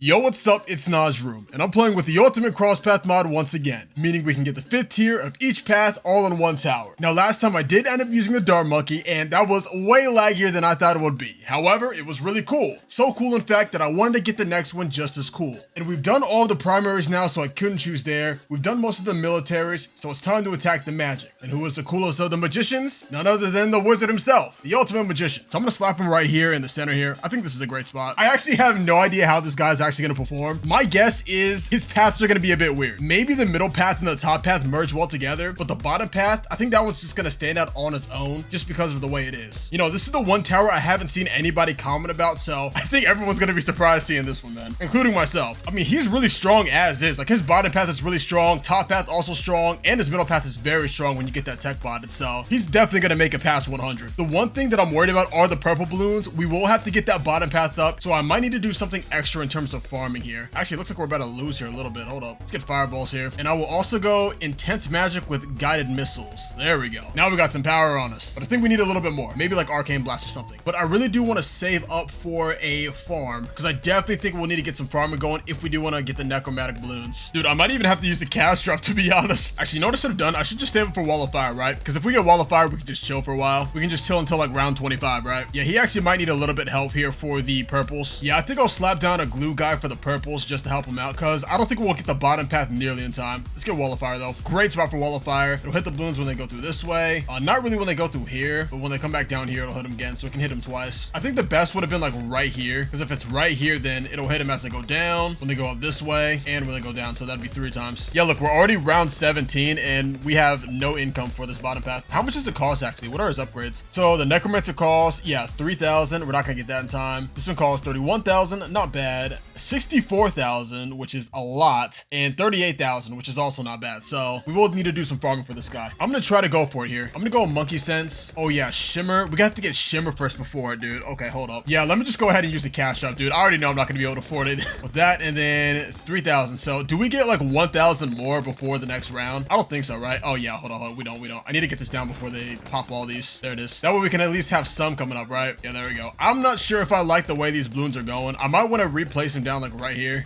Yo, what's up? It's nojroom, and I'm playing with the ultimate crosspath mod once again, meaning we can get the 5th tier of each path all in one tower. Now, last time I did end up using the dart monkey, and that was way laggier than I thought it would be. However, it was really cool. So cool, in fact, that I wanted to get the next one just as cool. And we've done all of the primaries now, so I couldn't choose there. We've done most of the militaries, so it's time to attack the magic. And who is the coolest of the magicians? None other than the wizard himself, the ultimate magician. So I'm gonna slap him right here in the center here. I think this is a great spot. I actually have no idea how this guy's actually gonna perform. My guess is his paths are gonna be a bit weird. Maybe the middle path and the top path merge well together, but the bottom path, I think that one's just gonna stand out on its own just because of the way it is. You know, this is the one tower I haven't seen anybody comment about, so I think everyone's gonna be surprised seeing this one, man, including myself. I mean, he's really strong as is. Like, his bottom path is really strong, top path also strong, and his middle path is very strong when you get that tech botted, so he's definitely gonna make it past 100. The one thing that I'm worried about are the purple balloons. We will have to get that bottom path up, so I might need to do something extra in terms of farming here. Actually, it looks like we're about to lose here a little bit. Hold up. Let's get fireballs here. And I will also go intense magic with guided missiles. There we go. Now we got some power on us. But I think we need a little bit more. Maybe like arcane blast or something. But I really do want to save up for a farm, because I definitely think we'll need to get some farming going if we do want to get the necromantic balloons. Dude, I might even have to use the cash drop, to be honest. Actually, you know what I should have done? I should just save it for wall of fire, right? Because if we get wall of fire, we can just chill for a while. We can just chill until like round 25, right? Yeah, he actually might need a little bit help here for the purples. Yeah, I think I'll slap down a glue guy for the purples just to help him out, because I don't think we'll get the bottom path nearly in time. Let's get wall of fire though. Great spot for wall of fire. It'll hit the balloons when they go through this way. Not really when they go through here, but when they come back down here, it'll hit them again, so it can hit him twice. I think the best would have been like right here, because if it's right here, then it'll hit him as they go down, when they go up this way, and when they go down, so that'd be 3 times. Yeah, look, we're already round 17, and we have no income for this bottom path. How much does it cost, actually? What are his upgrades? So the necromancer costs, yeah, 3,000. We're not gonna get that in time. This one costs 31,000, not bad. 64,000, which is a lot, and 38,000, which is also not bad. So we will need to do some farming for this guy. I'm gonna try to go for it here. I'm gonna go monkey sense. Oh yeah, shimmer. We have to get shimmer first before it, dude. Okay, hold up. Yeah, let me just go ahead and use the cash shop, dude. I already know I'm not gonna be able to afford it. With that, and then 3,000. So do we get like 1,000 more before the next round? I don't think so, right? Oh yeah, hold on. We don't. I need to get this down before they pop all these. There it is. That way we can at least have some coming up, right? Yeah, there we go. I'm not sure if I like the way these balloons are going. I might want to replace them down like right here.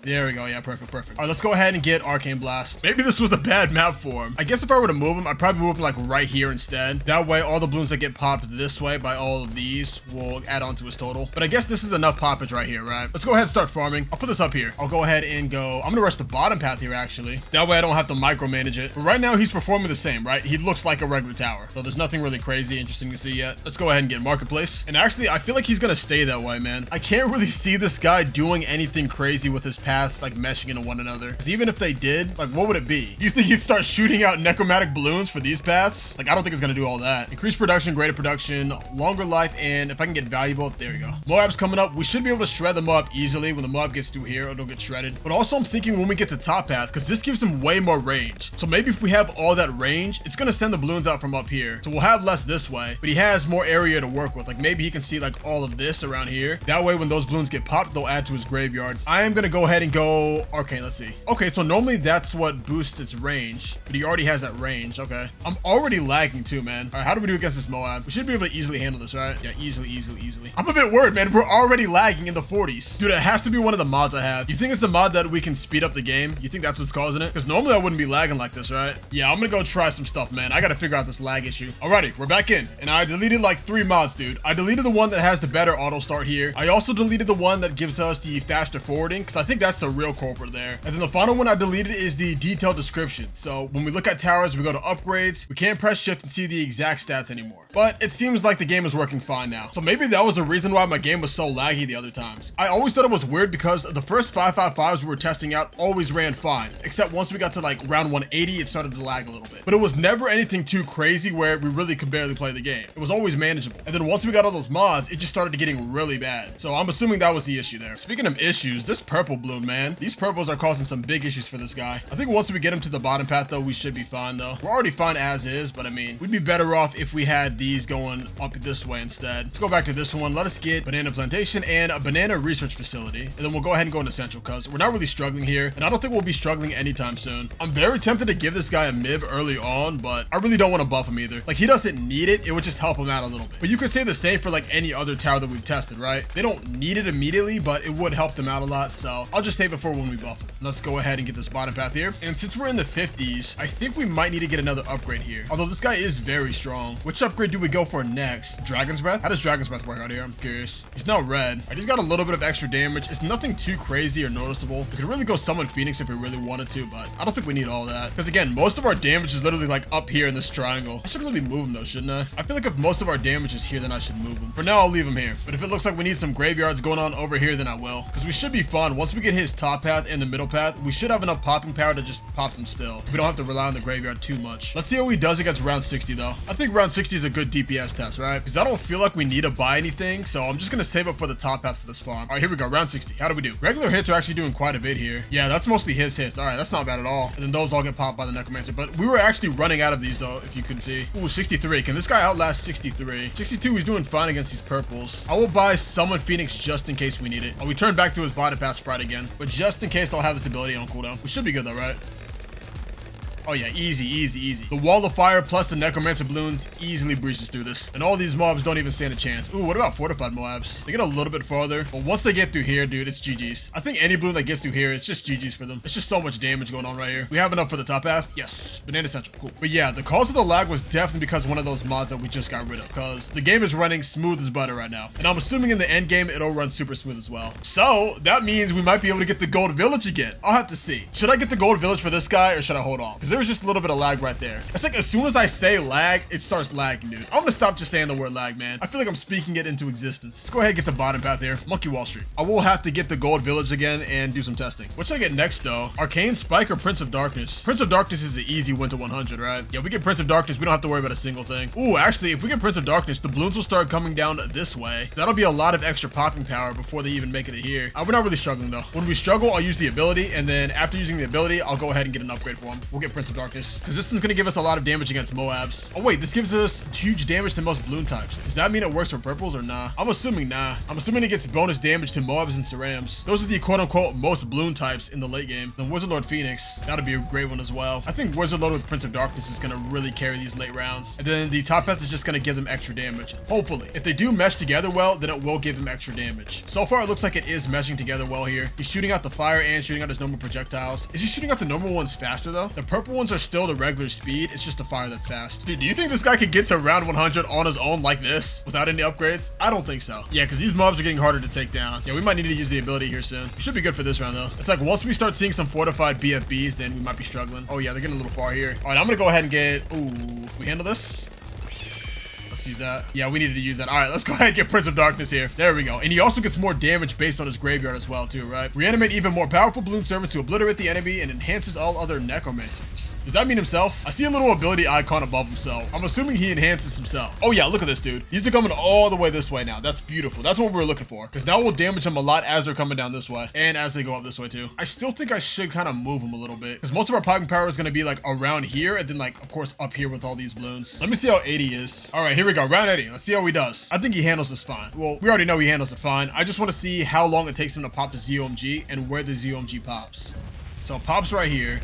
There we go. Yeah, perfect. All right, let's go ahead and get arcane blast. Maybe this was a bad map for him. I guess if I were to move him, I'd probably move him like right here instead. That way, all the balloons that get popped this way by all of these will add on to his total. But I guess this is enough poppage right here, right? Let's go ahead and start farming. I'll put this up here. I'll go ahead and go. I'm gonna rush the bottom path here, actually. That way I don't have to micromanage it. But right now, he's performing the same, right? He looks like a regular tower. So there's nothing really crazy interesting to see yet. Let's go ahead and get marketplace. And actually, I feel like he's gonna stay that way, man. I can't really see this guy doing anything crazy with his paths, like meshing into one another. Because even if they did, like, what would it be? Do you think he'd start shooting out necromantic balloons for these paths? Like, I don't think it's gonna do all that. Increased production, greater production, longer life, and if I can get valuable, there we go. Moab's coming up. We should be able to shred the Moab easily. When the Moab gets through here, it'll get shredded. But also, I'm thinking when we get to top path, because this gives him way more range. So maybe if we have all that range, it's gonna send the balloons out from up here. So we'll have less this way, but he has more area to work with. Like, maybe he can see like all of this around here. That way, when those balloons get popped, they'll add to his graveyard. I am gonna go ahead and go. Okay, let's see. Okay, so normally that's what boosts its range, but he already has that range. Okay, I'm already lagging too, man. All right, how do we do against this Moab? We should be able to easily handle this, right? Yeah, easily. I'm a bit worried, man. We're already lagging in the 40s. Dude, it has to be one of the mods I have. You think it's the mod that we can speed up the game? You think that's what's causing it? Because normally I wouldn't be lagging like this, right? Yeah, I'm gonna go try some stuff, man. I gotta figure out this lag issue. Alrighty, we're back in, and I deleted like 3 mods, dude. I deleted the one that has the better auto start here. I also deleted the one that gives us the faster forwarding, because I think that's the real culprit there. And then the final one I deleted is the detailed description. So when we look at towers, we go to upgrades, we can't press shift and see the exact stats anymore. But it seems like the game is working fine now. So maybe that was the reason why my game was so laggy the other times. I always thought it was weird because the first 555s we were testing out always ran fine. Except once we got to like round 180, it started to lag a little bit. But it was never anything too crazy where we really could barely play the game. It was always manageable. And then once we got all those mods, it just started getting really bad. So I'm assuming that was the issue there. Speaking of issues, this purple bloom, build, man. These purples are causing some big issues for this guy. I think once we get him to the bottom path, though, we should be fine, though. We're already fine as is, but I mean, we'd be better off if we had these going up this way instead. Let's go back to this one. Let us get banana plantation and a banana research facility, and then we'll go ahead and go into central because we're not really struggling here, and I don't think we'll be struggling anytime soon. I'm very tempted to give this guy a MIB early on, but I really don't want to buff him either. Like, he doesn't need it. It would just help him out a little bit. But you could say the same for like any other tower that we've tested, right? They don't need it immediately, but it would help them out a lot. So I'll just save it for when we buff him. Let's go ahead and get this bottom path here. And since we're in the 50s, I think we might need to get another upgrade here. Although this guy is very strong. Which upgrade do we go for next? Dragon's Breath? How does Dragon's Breath work out here? I'm curious. He's now red. I just got a little bit of extra damage. It's nothing too crazy or noticeable. We could really go summon Phoenix if we really wanted to, but I don't think we need all that. Because again, most of our damage is literally like up here in this triangle. I should really move him though, shouldn't I? I feel like if most of our damage is here, then I should move him. For now, I'll leave him here. But if it looks like we need some graveyards going on over here, then I will. Because we should be fine. Once we get his top path and the middle path, we should have enough popping power to just pop them still. We don't have to rely on the graveyard too much. Let's see how he does against round 60 though. I think round 60 is a good DPS test, right? Because I don't feel like we need to buy anything, so I'm just gonna save up for the top path for this farm. All right, here we go, round 60. How do we do? Regular hits are actually doing quite a bit here. Yeah, that's mostly his hits. All right, that's not bad at all. And then those all get popped by the necromancer. But we were actually running out of these though, if you can see. Ooh, 63. Can this guy outlast 63? 62, he's doing fine against these purples. I will buy Summon Phoenix just in case we need it. Oh, we turn back to his bottom path sprite again. But just in case, I'll have this ability on cooldown. We should be good though, right? Oh yeah, easy, easy, easy. The wall of fire plus the necromancer balloons easily breaches through this. And all these mobs don't even stand a chance. Ooh, what about fortified mobs? They get a little bit farther, but once they get through here, dude, it's GG's. I think any balloon that gets through here, it's just GG's for them. It's just so much damage going on right here. We have enough for the top half? Yes. Banana Central, cool. But yeah, the cause of the lag was definitely because of one of those mods that we just got rid of, because the game is running smooth as butter right now. And I'm assuming in the end game, it'll run super smooth as well. So that means we might be able to get the gold village again. I'll have to see. Should I get the gold village for this guy or should I hold on? Because there was just a little bit of lag right there. It's like as soon as I say lag, it starts lagging, dude. I'm gonna stop just saying the word lag, man. I feel like I'm speaking it into existence. Let's go ahead and get the bottom path here. Monkey Wall Street. I will have to get the gold village again and do some testing. What should I get next though? Arcane Spike or Prince of Darkness? Prince of Darkness is the easy win to 100, right? Yeah, we get Prince of Darkness, we don't have to worry about a single thing. Ooh, actually, if we get Prince of Darkness, the balloons will start coming down this way. That'll be a lot of extra popping power before they even make it here. We're not really struggling though. When we struggle, I'll use the ability, and then after using the ability, I'll go ahead and get an upgrade for him. We'll get Prince of Darkness because this is gonna give us a lot of damage against Moabs. Oh wait, this gives us huge damage to most balloon types. Does that mean it works for purples or nah? I'm assuming nah. I'm assuming it gets bonus damage to Moabs and Cerams. Those are the quote-unquote most balloon types in the late game. Then Wizard Lord Phoenix, that'll be a great one as well. I think Wizard Lord with Prince of Darkness is gonna really carry these late rounds. And then the top path is just gonna give them extra damage. Hopefully. If they do mesh together well, then it will give them extra damage. So far, it looks like it is meshing together well here. He's shooting out the fire and shooting out his normal projectiles. Is he shooting out the normal ones faster though? The purple ones are still the regular speed. It's just the fire that's fast. Dude, do you think this guy could get to round 100 on his own like this without any upgrades? I don't think so. Yeah, because these mobs are getting harder to take down. Yeah, we might need to use the ability here soon. We should be good for this round though. It's like once we start seeing some fortified BFBs, then we might be struggling. Oh yeah, they're getting a little far here. All right, I'm gonna go ahead and get, ooh, we handle this? Let's use that. Yeah, we needed to use that. All right, let's go ahead and get Prince of Darkness here. There we go. And he also gets more damage based on his graveyard as well too, right? Reanimate even more powerful balloon servants to obliterate the enemy and enhances all other necromancers. Does that mean himself? I see a little ability icon above himself. I'm assuming he enhances himself. Oh yeah, look at this, dude. These are coming all the way this way now. That's beautiful. That's what we were looking for. Because now we'll damage them a lot as they're coming down this way. And as they go up this way too. I still think I should kind of move them a little bit. Because most of our piping power is going to be like around here. And then like, of course, up here with all these balloons. Let me see how 80 is. All right, here we go. Round 80. Let's see how he does. I think he handles this fine. Well, we already know he handles it fine. I just want to see how long it takes him to pop the ZOMG and where the ZOMG pops. So it pops right here.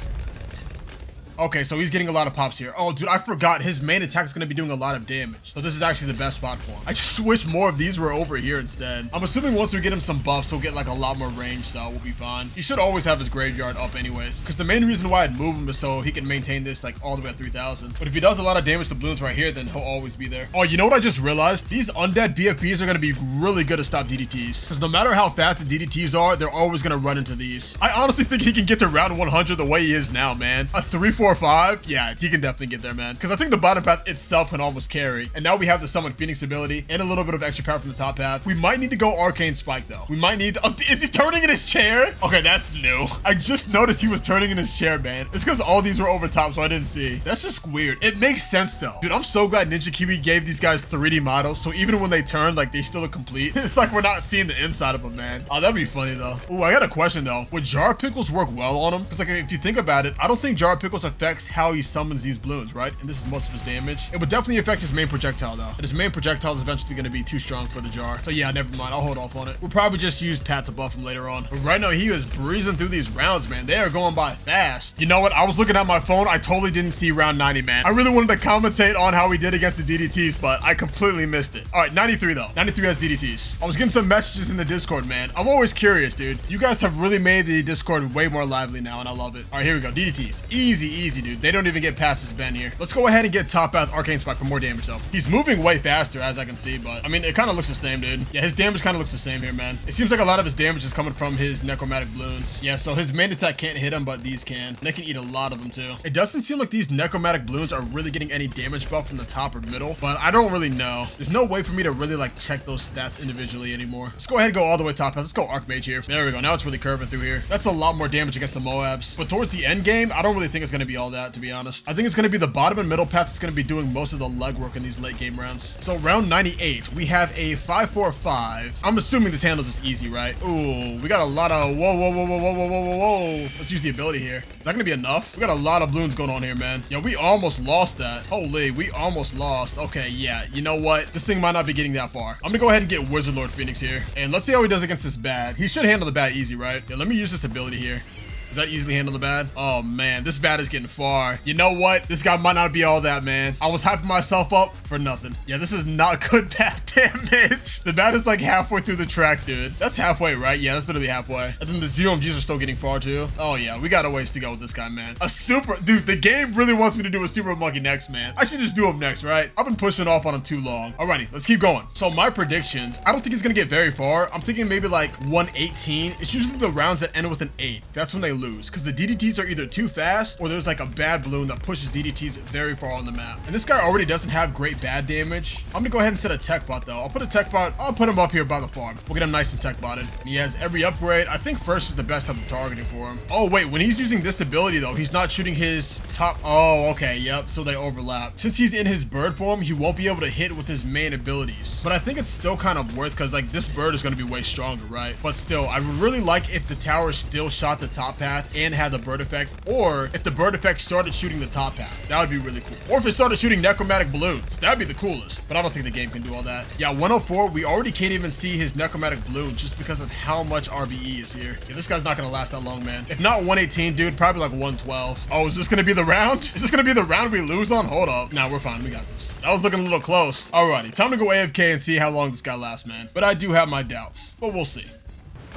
Okay, so he's getting a lot of pops here. Oh, dude, I forgot. His main attack is going to be doing a lot of damage. So this is actually the best spot for him. I just wish more of these were over here instead. I'm assuming once we get him some buffs, he'll get like a lot more range, so we'll be fine. He should always have his graveyard up anyways. Because the main reason why I'd move him is so he can maintain this like all the way at 3,000. But if he does a lot of damage to balloons right here, then he'll always be there. Oh, you know what I just realized? These undead BFBs are going to be really good to stop DDTs. Because no matter how fast the DDTs are, they're always going to run into these. I honestly think he can get to round 100 the way he is now, man. A 3-4 545? Yeah, he can definitely get there, man. Because I think the bottom path itself can almost carry. And now we have the Summon Phoenix ability and a little bit of extra power from the top path. We might need to go Arcane Spike, though. We might need to... is he turning in his chair? Okay, that's new. I just noticed he was turning in his chair, man. It's because all these were over top, so I didn't see. That's just weird. It makes sense, though. Dude, I'm so glad Ninja Kiwi gave these guys 3D models, so even when they turn, like, they still look complete. It's like we're not seeing the inside of them, man. Oh, that'd be funny, though. Ooh, I got a question, though. Would Jar Pickles work well on him? Because, like, if you think about it, I don't think Jar Pickles affects how he summons these balloons, right? And this is most of his damage. It would definitely affect his main projectile, though. And his main projectile is eventually going to be too strong for the Jar. So, yeah, never mind. I'll hold off on it. We'll probably just use Pat to buff him later on. But right now, he is breezing through these rounds, man. They are going by fast. You know what? I was looking at my phone. I totally didn't see round 90, man. I really wanted to commentate on how we did against the DDTs, but I completely missed it. All right, 93, though. 93 has DDTs. I was getting some messages in the Discord, man. I'm always curious, dude. You guys have really made the Discord way more lively now, and I love it. All right, here we go. DDTs. Easy, easy, dude. They don't even get past this bend here. Let's go ahead and get top path Arcane Spike for more damage, though. He's moving way faster, as I can see, but I mean, it kind of looks the same, dude. Yeah, his damage kind of looks the same here, man. It seems like a lot of his damage is coming from his necromantic balloons. Yeah, so his main attack can't hit him, but these can. They can eat a lot of them, too. It doesn't seem like these necromantic balloons are really getting any damage buff from the top or middle, but I don't really know. There's no way for me to really, like, check those stats individually anymore. Let's go ahead and go all the way top path. Let's go Archmage here. There we go. Now it's really curving through here. That's a lot more damage against the Moabs. But towards the end game, I don't really think it's going to be all that, to be honest. I think it's going to be the bottom and middle path that's going to be doing most of the legwork in these late game rounds. So round 98, we have a 545. I'm assuming this handles this easy, right? Ooh, we got a lot of whoa. Let's use the ability here. Is that going to be enough? We got a lot of balloons going on here, man. Yo, we almost lost that. Holy, we almost lost. Okay, yeah. You know what? This thing might not be getting that far. I'm going to go ahead and get Wizard Lord Phoenix here. And let's see how he does against this bad. He should handle the bad easy, right? Yeah, let me use this ability here. Does that easily handle the bad? Oh, man. This bad is getting far. You know what? This guy might not be all that, man. I was hyping myself up for nothing. Yeah, this is not good bad damage. The bad is like halfway through the track, dude. That's halfway, right? Yeah, that's literally halfway. And then the ZOMGs are still getting far, too. Oh, yeah. We got a ways to go with this guy, man. A super... Dude, the game really wants me to do a super monkey next, man. I should just do him next, right? I've been pushing off on him too long. Alrighty, let's keep going. So my predictions, I don't think he's going to get very far. I'm thinking maybe like 118. It's usually the rounds that end with an 8. That's when they lose. Because the DDTs are either too fast or there's like a bad balloon that pushes DDTs very far on the map. And this guy already doesn't have great bad damage. I'm gonna go ahead and set a tech bot though. I'll put a tech bot. I'll put him up here by the farm. We'll get him nice and tech botted. And he has every upgrade. I think first is the best type of targeting for him. Oh wait, when he's using this ability though, he's not shooting his top. Oh, okay, yep. So they overlap. Since he's in his bird form, he won't be able to hit with his main abilities. But I think it's still kind of worth because like this bird is gonna be way stronger, right? But still, I would really like if the tower still shot the top path and had the bird effect, or if the bird effect started shooting the top path. That would be really cool. Or if it started shooting necromantic balloons. That'd be the coolest. But I don't think the game can do all that. Yeah, 104, we already can't even see his necromantic balloon just because of how much RBE is here. Yeah, this guy's not gonna last that long, man. If not 118, dude, probably like 112. Oh, is this gonna be the round? Is this gonna be the round we lose on? Hold up. Nah, we're fine. We got this. That was looking a little close. Alrighty, time to go AFK and see how long this guy lasts, man. But I do have my doubts. But we'll see.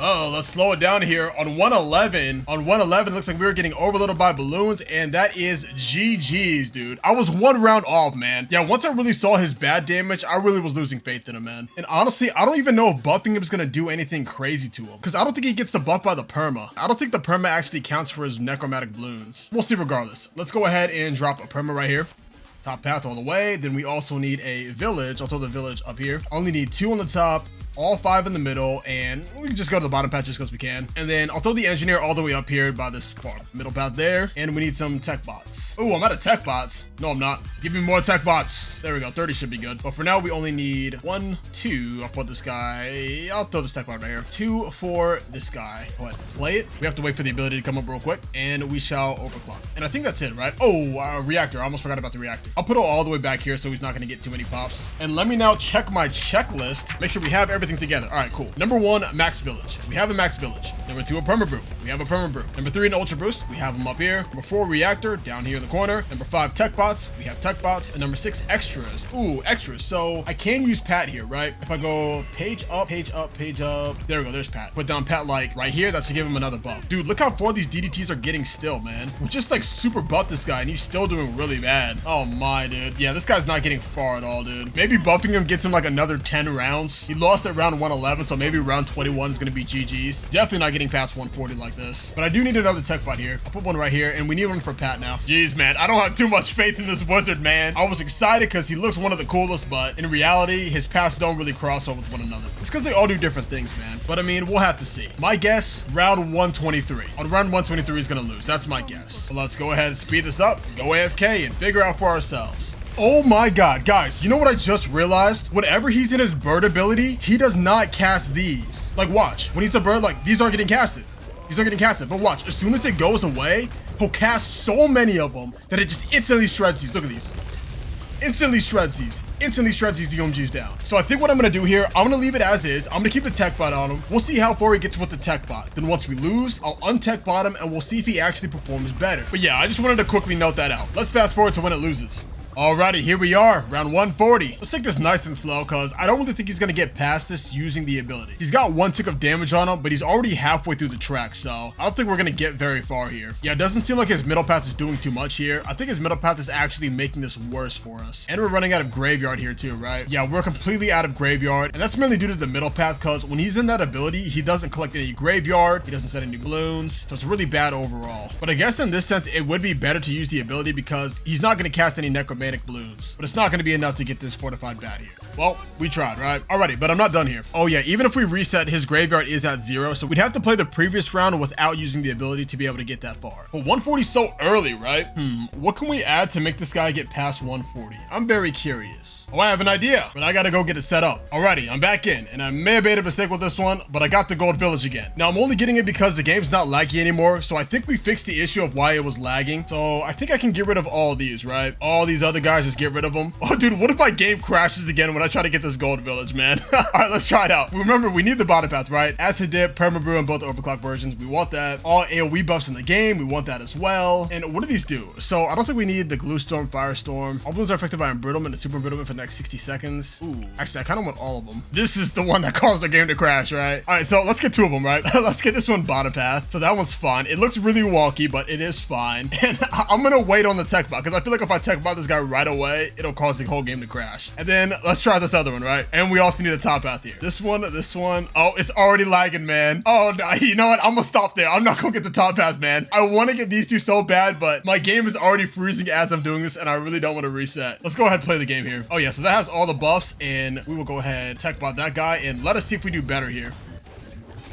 Oh, let's slow it down here. On 111, it looks like we were getting overloaded by balloons, and that is GG's, dude. I was one round off, man. Yeah, once I really saw his bad damage, I really was losing faith in him, man. And honestly, I don't even know if buffing him is gonna do anything crazy to him, because I don't think he gets the buff by the perma. I don't think the perma actually counts for his necromantic balloons. We'll see regardless. Let's go ahead and drop a perma right here. Top path all the way. Then we also need a village. I'll throw the village up here. Only need 2 on the top, all 5 in the middle, and we can just go to the bottom path just because we can. And then I'll throw the engineer all the way up here by this farm. Middle path there, and we need some tech bots. Oh, I'm out of tech bots. No, I'm not. Give me more tech bots. There we go. 30 should be good. But for now, we only need 1, 2. I'll put this guy. I'll throw this tech bot right here. 2 for this guy. Go ahead, play it. We have to wait for the ability to come up real quick, and we shall overclock. And I think that's it, right? Oh, reactor. I almost forgot about the reactor. I'll put it all the way back here so he's not going to get too many pops. And let me now check my checklist. Make sure we have everything together. All right, cool. Number 1, max village. We have a max village. Number 2, a perma brew. We have a perma brew. Number 3, an ultra boost. We have them up here. Number 4, reactor down here in the corner. Number 5, tech bots. We have tech bots. And number 6, extras. Ooh, extras. So I can use Pat here, right? If I go page up, page up, page up. There we go. There's Pat. Put down Pat like right here. That's to give him another buff. Dude, look how far these DDTs are getting still, man. We just like super buffed this guy and he's still doing really bad. Oh my, dude. Yeah, this guy's not getting far at all, dude. Maybe buffing him gets him like another 10 rounds. He lost at round round 111, so maybe round 21 is going to be GG's. Definitely not getting past 140 like this. But I do need another tech bot here. I'll put one right here, and we need one for Pat now. Jeez, man, I don't have too much faith in this wizard, man. I was excited because he looks one of the coolest, but in reality, his paths don't really cross over with one another. It's because they all do different things, man. But I mean, we'll have to see. My guess, round 123. On round 123, he's going to lose. That's my guess. So let's go ahead and speed this up, go AFK, and figure out for ourselves. Oh my god, guys, you know what I just realized? Whenever he's in his bird ability, he does not cast these. Like, watch. When he's a bird, like, these aren't getting casted. These aren't getting casted. But watch, as soon as it goes away, he'll cast so many of them that it just instantly shreds these. Look at these. Instantly shreds these. Instantly shreds these DOMGs down. So I think what I'm going to do here, I'm going to leave it as is. I'm going to keep a tech bot on him. We'll see how far he gets with the tech bot. Then once we lose, I'll untech bot him and we'll see if he actually performs better. But yeah, I just wanted to quickly note that out. Let's fast forward to when it loses. Alrighty, here we are, round 140. Let's take this nice and slow because I don't really think he's going to get past this using the ability. He's got 1 tick of damage on him, but he's already halfway through the track, so I don't think we're going to get very far here. Yeah, it doesn't seem like his middle path is doing too much here. I think his middle path is actually making this worse for us. And we're running out of graveyard here too, right? Yeah, we're completely out of graveyard, and that's mainly due to the middle path because when he's in that ability, he doesn't collect any graveyard, he doesn't set any balloons, so it's really bad overall. But I guess in this sense, it would be better to use the ability because he's not going to cast any necromantic balloons. But it's not going to be enough to get this fortified bat here. Well, we tried, right? Alrighty, but I'm not done here. Oh yeah, even if we reset, his graveyard is at 0, so we'd have to play the previous round without using the ability to be able to get that far. But 140 is so early, right? What can we add to make this guy get past 140? I'm very curious. Oh, I have an idea, but I gotta go get it set up. Alrighty, I'm back in, and I may have made a mistake with this one, but I got the gold village again. Now, I'm only getting it because the game's not laggy anymore, so I think we fixed the issue of why it was lagging. So I think I can get rid of all these, right? All these other guys, just get rid of them. Oh, dude, what if my game crashes again when I try to get this gold village, man? Alright, let's try it out. Remember, we need the bottom path, right? Acid dip, permabrew, and both overclock versions. We want that. All AoE buffs in the game, we want that as well. And what do these do? So I don't think we need the glue storm, firestorm. All balloons are affected by embrittlement and super embrittlement for the next 60 seconds. Ooh, actually, I kind of want all of them. This is the one that caused the game to crash, right? All right, so let's get 2 of them, right? Let's get this one bottom path. So that one's fine. It looks really wonky, but it is fine. And I'm gonna wait on the tech bot because I feel like if I tech bot this guy right away, it'll cause the whole game to crash. And then let's try this other one, right? And we also need a top path here. This one. Oh, it's already lagging, man. Oh, no, you know what? I'm gonna stop there. I'm not gonna get the top path, man. I want to get these 2 so bad, but my game is already freezing as I'm doing this, and I really don't want to reset. Let's go ahead and play the game here. Oh yeah, so that has all the buffs, and we will go ahead tech bot that guy, and let us see if we do better here.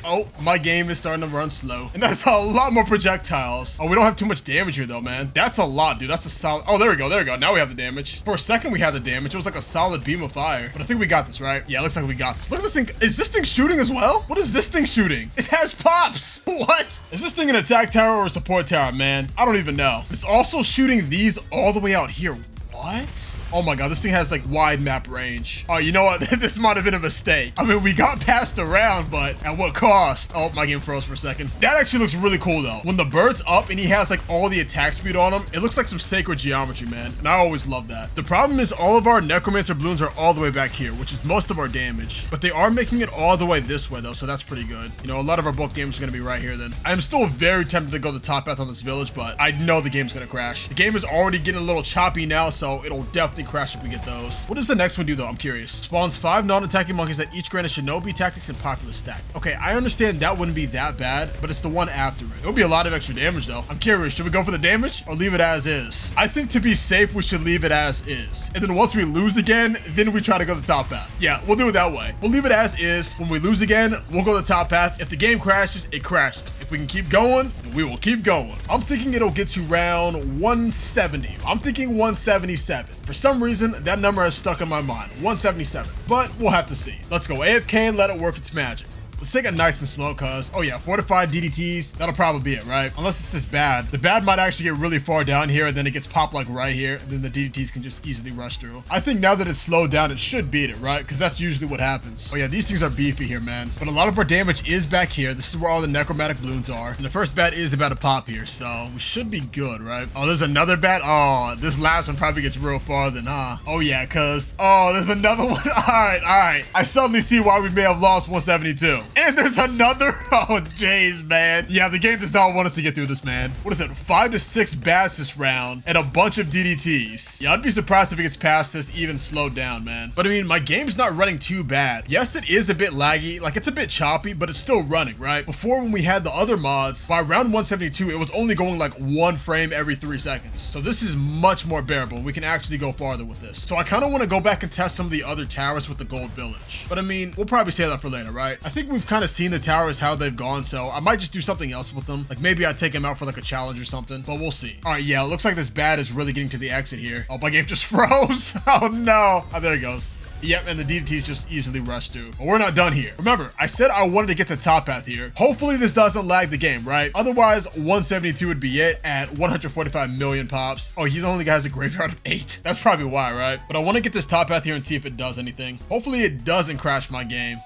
Oh, my game is starting to run slow. And that's a lot more projectiles. Oh, we don't have too much damage here though, man. That's a lot, dude. That's a solid. Oh, there we go. There we go. Now we have the damage. For a second, we had the damage. It was like a solid beam of fire. But I think we got this, right? Yeah, it looks like we got this. Look at this thing. Is this thing shooting as well? What is this thing shooting? It has pops. What? Is this thing an attack tower or a support tower, man? I don't even know. It's also shooting these all the way out here. What? Oh my god, this thing has like wide map range. Oh, you know what? This might have been a mistake. I mean, we got past the round, but at what cost? Oh, my game froze for a second. That actually looks really cool though. When the bird's up and he has like all the attack speed on him, it looks like some sacred geometry, man. And I always love that. The problem is all of our necromancer balloons are all the way back here, which is most of our damage. But they are making it all the way this way though, so that's pretty good. You know, a lot of our bulk damage is gonna be right here then. I'm still very tempted to go the top path on this village, but I know the game's gonna crash. The game is already getting a little choppy now, so it'll definitely crash if we get those. What does the next one do though? I'm curious. Spawns 5 non-attacking monkeys that each grant a shinobi tactics and popular stack. Okay, I understand that wouldn't be that bad, but it's the one after it. It'll be a lot of extra damage though. I'm curious, should we go for the damage or leave it as is? I think to be safe, we should leave it as is. And then once we lose again, then we try to go the top path. Yeah, we'll do it that way. We'll leave it as is. When we lose again, we'll go the top path. If the game crashes, it crashes. If we can keep going, we will keep going. I'm thinking it'll get to round 170. I'm thinking 177. For some reason, that number has stuck in my mind, 177, but we'll have to see. Let's go AFK and let it work its magic. Let's take it nice and slow, cuz, oh yeah, fortified DDTs, that'll probably be it, right? Unless it's this bad. The bad might actually get really far down here, and then it gets popped like right here, and then the DDTs can just easily rush through. I think now that it's slowed down, it should beat it, right? Because that's usually what happens. Oh yeah, these things are beefy here, man. But a lot of our damage is back here. This is where all the necromantic balloons are. And the first bat is about to pop here, so we should be good, right? Oh, there's another bat. Oh, this last one probably gets real far then, huh? Oh yeah, cuz, oh, there's another one. All right. I suddenly see why we may have lost 172. And there's another. Oh, jeez, man. Yeah, the game does not want us to get through this, man. What is it? 5 to 6 bats this round and a bunch of DDTs. Yeah, I'd be surprised if it gets past this even slowed down, man. But I mean, my game's not running too bad. Yes, it is a bit laggy. Like, it's a bit choppy, but it's still running, right? Before, when we had the other mods, by round 172, it was only going like 1 frame every 3 seconds. So this is much more bearable. We can actually go farther with this. So I kind of want to go back and test some of the other towers with the gold village. But I mean, we'll probably save that for later, right? I think we've kind of seen the towers, how they've gone, so I might just do something else with them. Like maybe I'd take them out for like a challenge or something, but we'll see. All right, yeah, it looks like this bat is really getting to the exit here. Oh, my game just froze. Oh no. Oh, there it goes. Yep, and the DDTs just easily rushed through. But we're not done here. Remember, I said I wanted to get the top path here. Hopefully this doesn't lag the game, right? Otherwise, 172 would be it at 145 million pops. Oh, he's the only guy who has a graveyard of 8. That's probably why, right? But I want to get this top path here and see if it does anything. Hopefully it doesn't crash my game.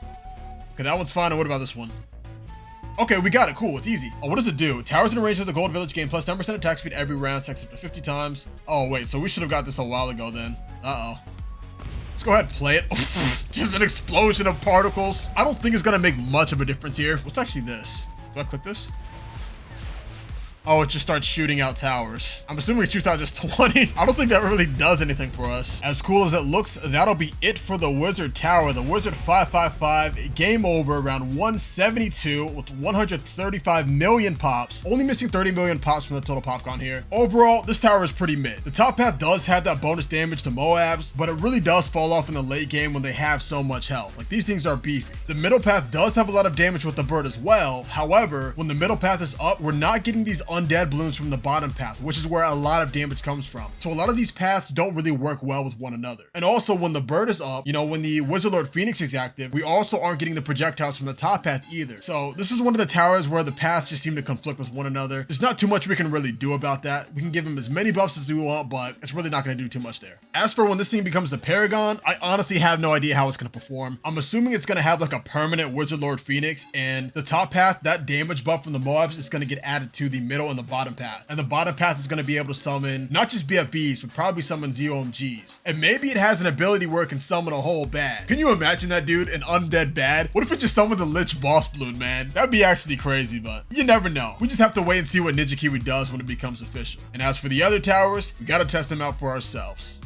Okay, that one's fine. And what about this one? Okay, we got it. Cool. It's easy. Oh, what does it do? Towers in the range of the gold village gain plus 10% attack speed every round, stacks up to 50 times. Oh, wait. So we should have got this a while ago then. Uh-oh. Let's go ahead and play it. Just an explosion of particles. I don't think it's going to make much of a difference here. What's actually this? Do I click this? Oh, it just starts shooting out towers. I'm assuming it shoots out just 20. I don't think that really does anything for us. As cool as it looks, that'll be it for the Wizard Tower. The Wizard 555, game over around 172 with 135 million pops. Only missing 30 million pops from the total pop count here. Overall, this tower is pretty mid. The top path does have that bonus damage to Moabs, but it really does fall off in the late game when they have so much health. Like, these things are beefy. The middle path does have a lot of damage with the bird as well. However, when the middle path is up, we're not getting these undead balloons from the bottom path, which is where a lot of damage comes from. So a lot of these paths don't really work well with one another. And also when the bird is up, you know, when the Wizard Lord Phoenix is active, we also aren't getting the projectiles from the top path either. So this is one of the towers where the paths just seem to conflict with one another. There's not too much we can really do about that. We can give him as many buffs as we want, but it's really not going to do too much there. As for when this thing becomes the Paragon, I honestly have no idea how it's going to perform. I'm assuming it's going to have like a permanent Wizard Lord Phoenix, and the top path, that damage buff from the Moabs is going to get added to the middle and the bottom path. And the bottom path is going to be able to summon not just BFBs, but probably summon ZOMGs. And maybe it has an ability where it can summon a whole bad. Can you imagine that, dude? An undead bad? What if it just summoned the Lich Boss Balloon, man? That'd be actually crazy, but you never know. We just have to wait and see what Ninja Kiwi does when it becomes official. And as for the other towers, we got to test them out for ourselves.